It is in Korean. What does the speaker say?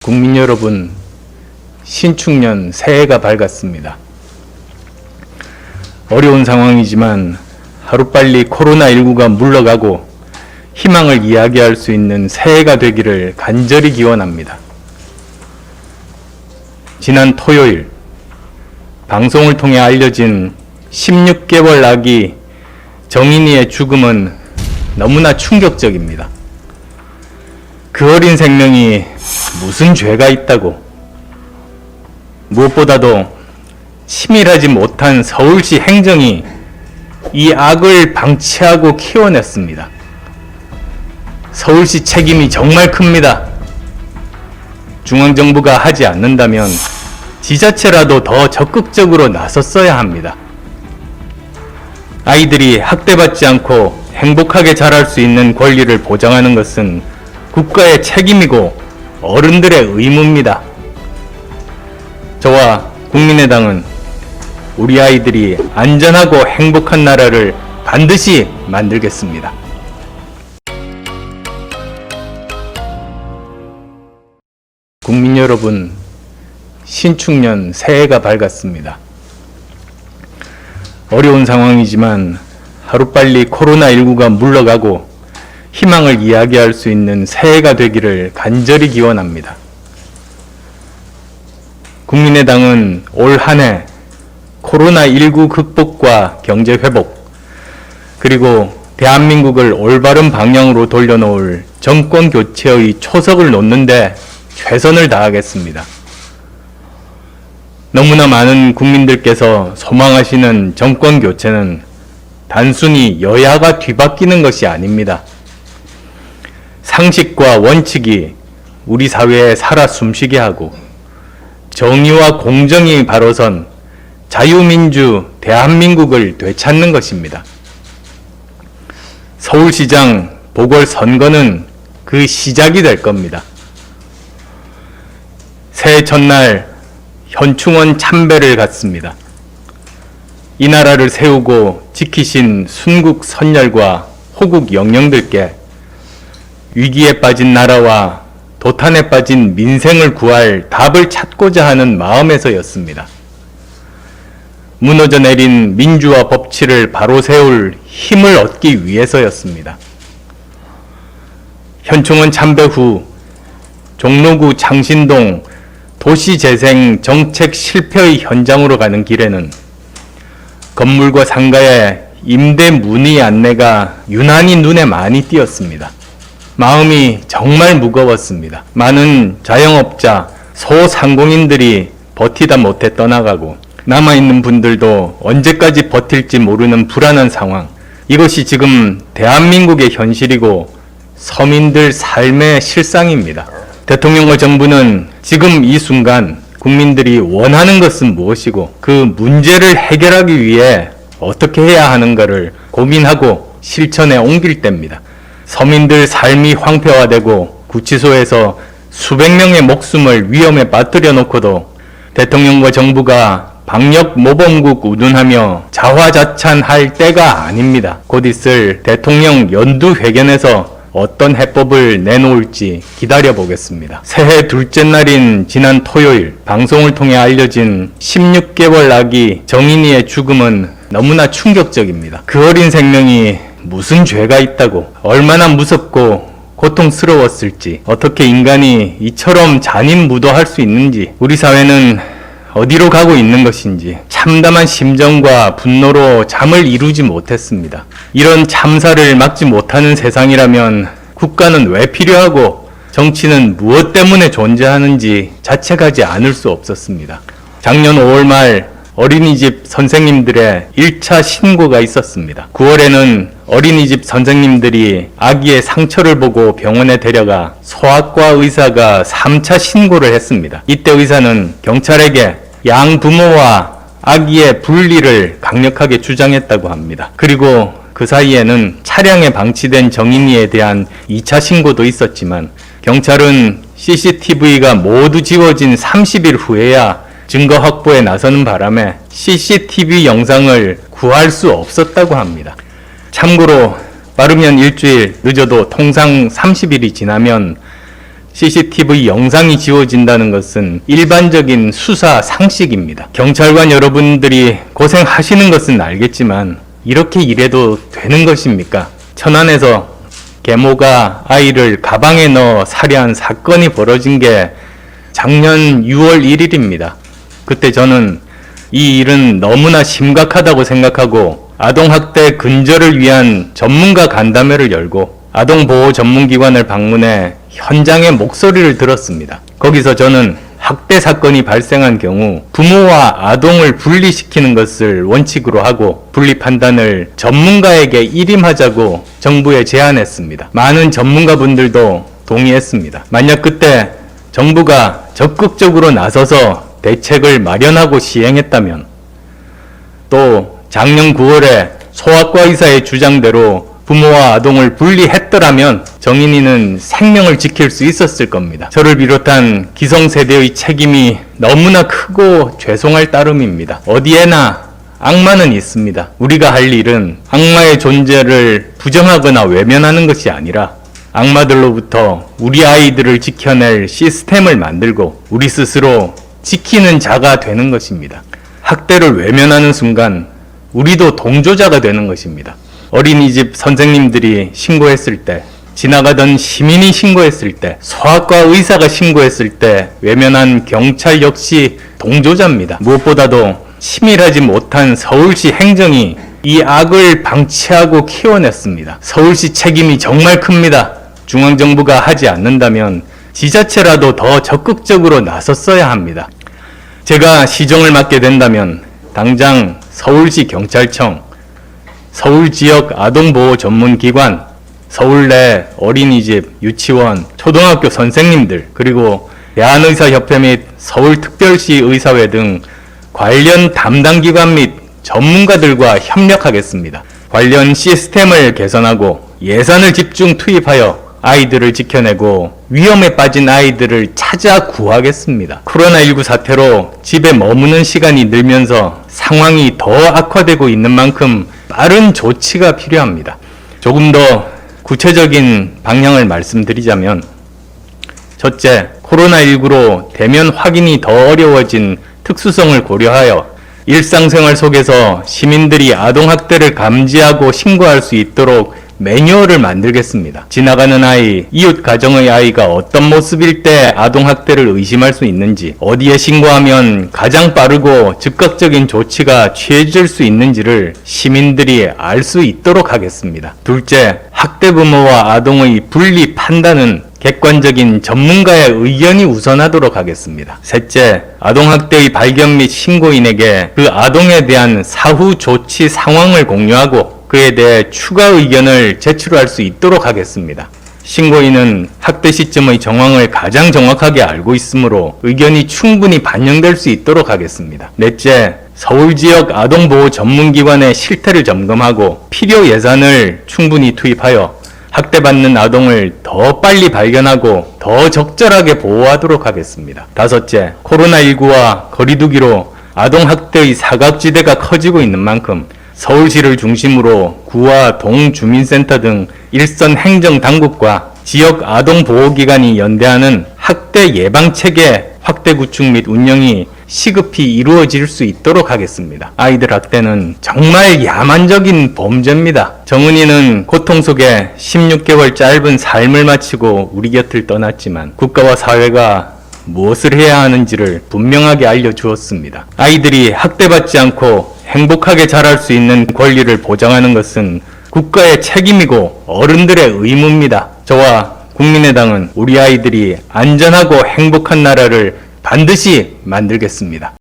국민 여러분, 신축년 새해가 밝았습니다. 어려운 상황이지만 하루빨리 코로나19가 물러가고 희망을 이야기할 수 있는 새해가 되기를 간절히 기원합니다. 지난 토요일 방송을 통해 알려진 16개월 아기 정인이의 죽음은 너무나 충격적입니다. 그 어린 생명이 무슨 죄가 있다고, 무엇보다도 치밀하지 못한 서울시 행정이 이 악을 방치하고 키워냈습니다. 서울시 책임이 정말 큽니다. 중앙정부가 하지 않는다면 지자체라도 더 적극적으로 나섰어야 합니다. 아이들이 학대받지 않고 행복하게 자랄 수 있는 권리를 보장하는 것은 국가의 책임이고 어른들의 의무입니다. 저와 국민의당은 우리 아이들이 안전하고 행복한 나라를 반드시 만들겠습니다. 국민 여러분, 신축년 새해가 밝았습니다. 어려운 상황이지만 하루빨리 코로나19가 물러가고 희망을 이야기할 수 있는 새해가 되기를 간절히 기원합니다. 국민의당은 올 한 해 코로나19 극복과 경제 회복, 그리고 대한민국을 올바른 방향으로 돌려놓을 정권 교체의 초석을 놓는데 최선을 다하겠습니다. 너무나 많은 국민들께서 소망하시는 정권 교체는 단순히 여야가 뒤바뀌는 것이 아닙니다. 상식과 원칙이 우리 사회에 살아 숨쉬게 하고 정의와 공정이 바로선 자유민주 대한민국을 되찾는 것입니다. 서울시장 보궐선거는 그 시작이 될 겁니다. 새해 첫날 현충원 참배를 갔습니다. 이 나라를 세우고 지키신 순국 선열과 호국 영령들께 위기에 빠진 나라와 도탄에 빠진 민생을 구할 답을 찾고자 하는 마음에서였습니다. 무너져 내린 민주화 법치를 바로 세울 힘을 얻기 위해서였습니다. 현충원 참배 후 종로구 창신동 도시재생 정책 실패의 현장으로 가는 길에는 건물과 상가의 임대 문의 안내가 유난히 눈에 많이 띄었습니다. 마음이 정말 무거웠습니다. 많은 자영업자, 소상공인들이 버티다 못해 떠나가고 남아있는 분들도 언제까지 버틸지 모르는 불안한 상황. 이것이 지금 대한민국의 현실이고 서민들 삶의 실상입니다. 대통령과 정부는 지금 이 순간 국민들이 원하는 것은 무엇이고 그 문제를 해결하기 위해 어떻게 해야 하는가를 고민하고 실천에 옮길 때입니다. 서민들 삶이 황폐화되고 구치소에서 수백 명의 목숨을 위험에 빠뜨려 놓고도 대통령과 정부가 방역 모범국 운운하며 자화자찬할 때가 아닙니다. 곧 있을 대통령 연두회견에서 어떤 해법을 내놓을지 기다려보겠습니다. 새해 둘째 날인 지난 토요일 방송을 통해 알려진 16개월 아기 정인이의 죽음은 너무나 충격적입니다. 그 어린 생명이 무슨 죄가 있다고, 얼마나 무섭고 고통스러웠을지, 어떻게 인간이 이처럼 잔인무도할 수 있는지, 우리 사회는 어디로 가고 있는 것인지 참담한 심정과 분노로 잠을 이루지 못했습니다. 이런 참사를 막지 못하는 세상이라면 국가는 왜 필요하고 정치는 무엇 때문에 존재하는지 자책하지 않을 수 없었습니다. 작년 5월 말 어린이집 선생님들의 1차 신고가 있었습니다. 9월에는 어린이집 선생님들이 아기의 상처를 보고 병원에 데려가 소아과 의사가 3차 신고를 했습니다. 이때 의사는 경찰에게 양부모와 아기의 분리를 강력하게 주장했다고 합니다. 그리고 그 사이에는 차량에 방치된 정인이에 대한 2차 신고도 있었지만 경찰은 CCTV가 모두 지워진 30일 후에야 증거 확보에 나서는 바람에 CCTV 영상을 구할 수 없었다고 합니다. 참고로 빠르면 일주일, 늦어도 통상 30일이 지나면 CCTV 영상이 지워진다는 것은 일반적인 수사 상식입니다. 경찰관 여러분들이 고생하시는 것은 알겠지만 이렇게 일해도 되는 것입니까? 천안에서 계모가 아이를 가방에 넣어 살해한 사건이 벌어진 게 작년 6월 1일입니다. 그때 저는 이 일은 너무나 심각하다고 생각하고 아동학대 근절을 위한 전문가 간담회를 열고 아동보호 전문기관을 방문해 현장의 목소리를 들었습니다. 거기서 저는 학대 사건이 발생한 경우 부모와 아동을 분리시키는 것을 원칙으로 하고 분리 판단을 전문가에게 일임하자고 정부에 제안했습니다. 많은 전문가분들도 동의했습니다. 만약 그때 정부가 적극적으로 나서서 대책을 마련하고 시행했다면, 또 작년 9월에 소아과 의사의 주장대로 부모와 아동을 분리했더라면 정인이는 생명을 지킬 수 있었을 겁니다. 저를 비롯한 기성세대의 책임이 너무나 크고 죄송할 따름입니다. 어디에나 악마는 있습니다. 우리가 할 일은 악마의 존재를 부정하거나 외면하는 것이 아니라 악마들로부터 우리 아이들을 지켜낼 시스템을 만들고 우리 스스로 지키는 자가 되는 것입니다. 학대를 외면하는 순간 우리도 동조자가 되는 것입니다. 어린이집 선생님들이 신고했을 때, 지나가던 시민이 신고했을 때, 소아과 의사가 신고했을 때 외면한 경찰 역시 동조자입니다. 무엇보다도 치밀하지 못한 서울시 행정이 이 악을 방치하고 키워냈습니다. 서울시 책임이 정말 큽니다. 중앙정부가 하지 않는다면 지자체라도 더 적극적으로 나섰어야 합니다. 제가 시정을 맡게 된다면 당장 서울시 경찰청, 서울 지역 아동보호 전문기관, 서울 내 어린이집, 유치원, 초등학교 선생님들, 그리고 대한의사협회 및 서울특별시 의사회 등 관련 담당기관 및 전문가들과 협력하겠습니다. 관련 시스템을 개선하고 예산을 집중 투입하여 아이들을 지켜내고 위험에 빠진 아이들을 찾아 구하겠습니다. 코로나19 사태로 집에 머무는 시간이 늘면서 상황이 더 악화되고 있는 만큼 빠른 조치가 필요합니다. 조금 더 구체적인 방향을 말씀드리자면, 첫째, 코로나19로 대면 확인이 더 어려워진 특수성을 고려하여 일상생활 속에서 시민들이 아동학대를 감지하고 신고할 수 있도록 매뉴얼을 만들겠습니다. 지나가는 아이, 이웃 가정의 아이가 어떤 모습일 때 아동학대를 의심할 수 있는지, 어디에 신고하면 가장 빠르고 즉각적인 조치가 취해질 수 있는지를 시민들이 알 수 있도록 하겠습니다. 둘째, 학대 부모와 아동의 분리 판단은 객관적인 전문가의 의견이 우선하도록 하겠습니다. 셋째, 아동학대의 발견 및 신고인에게 그 아동에 대한 사후 조치 상황을 공유하고 그에 대해 추가 의견을 제출할 수 있도록 하겠습니다. 신고인은 학대 시점의 정황을 가장 정확하게 알고 있으므로 의견이 충분히 반영될 수 있도록 하겠습니다. 넷째, 서울 지역 아동보호 전문기관의 실태를 점검하고 필요 예산을 충분히 투입하여 학대받는 아동을 더 빨리 발견하고 더 적절하게 보호하도록 하겠습니다. 다섯째, 코로나19와 거리두기로 아동학대의 사각지대가 커지고 있는 만큼 서울시를 중심으로 구와 동주민센터 등 일선 행정당국과 지역 아동보호기관이 연대하는 학대 예방체계 확대 구축 및 운영이 시급히 이루어질 수 있도록 하겠습니다. 아이들 학대는 정말 야만적인 범죄입니다. 정은이는 고통 속에 16개월 짧은 삶을 마치고 우리 곁을 떠났지만 국가와 사회가 무엇을 해야 하는지를 분명하게 알려주었습니다. 아이들이 학대받지 않고 행복하게 자랄 수 있는 권리를 보장하는 것은 국가의 책임이고 어른들의 의무입니다. 저와 국민의당은 우리 아이들이 안전하고 행복한 나라를 반드시 만들겠습니다.